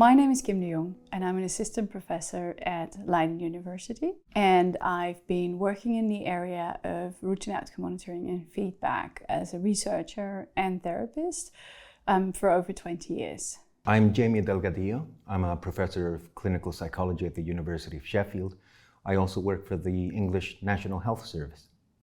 my name is Kim de Jong and I'm an assistant professor at Leiden University, and I've been working in the area of routine outcome monitoring and feedback as a researcher and therapist for over 20 years. I'm Jamie Delgadillo. I'm a professor of clinical psychology at the University of Sheffield. I also work for the English National Health Service.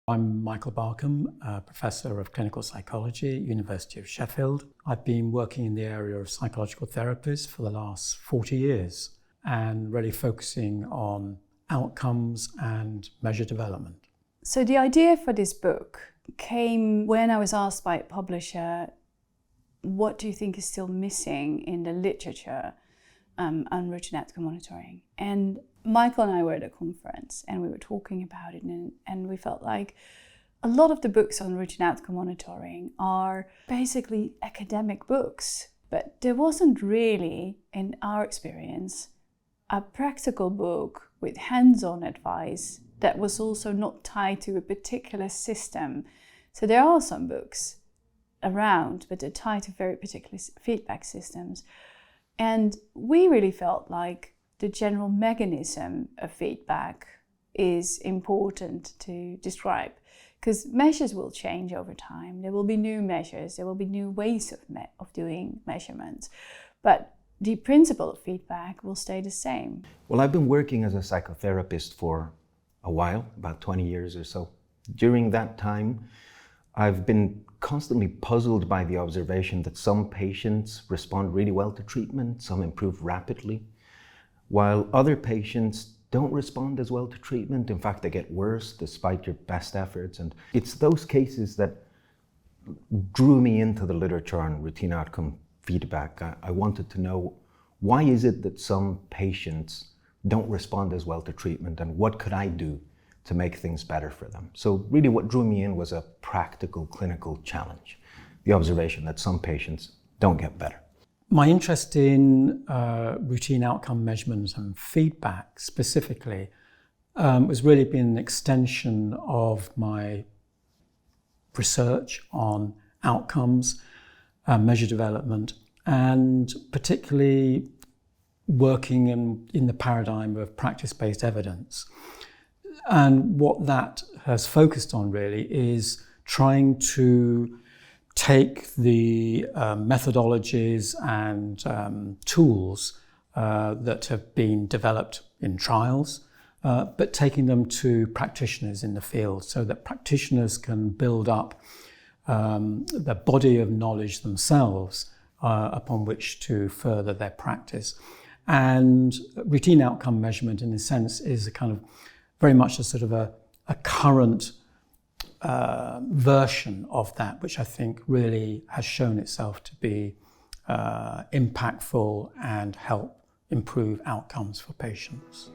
I'm Michael Barkham, a professor of clinical psychology at University of Sheffield. I've been working in the area of psychological therapies for the last 40 years and really focusing on outcomes and measure development. So the idea for this book came when I was asked by a publisher, what do you think is still missing in the literature on routine outcome monitoring? And Michael and I were at a conference and we were talking about it, and we felt like a lot of the books on routine outcome monitoring are basically academic books, but there wasn't really, in our experience, a practical book with hands-on advice that was also not tied to a particular system. So there are some books around, but they're tied to very particular feedback systems. And we really felt like the general mechanism of feedback is important to describe, because measures will change over time. There will be new measures, there will be new ways of doing measurements, but the principle of feedback will stay the same. Well, I've been working as a psychotherapist for a while, about 20 years or so. During that time, I've been constantly puzzled by the observation that some patients respond really well to treatment, some improve rapidly, while other patients don't respond as well to treatment. In fact, they get worse despite your best efforts. And it's those cases that drew me into the literature on routine outcome feedback. I wanted to know, why is it that some patients don't respond as well to treatment, and what could I do to make things better for them? So really what drew me in was a practical clinical challenge, the observation that some patients don't get better. My interest in routine outcome measurements and feedback specifically has really been an extension of my research on outcomes, measure development, and particularly working in the paradigm of practice-based evidence. And what that has focused on really is trying to take the methodologies and tools that have been developed in trials, but taking them to practitioners in the field so that practitioners can build up the body of knowledge themselves upon which to further their practice. And routine outcome measurement, in a sense, is a kind of very much a sort of a current version of that, which I think really has shown itself to be impactful and help improve outcomes for patients.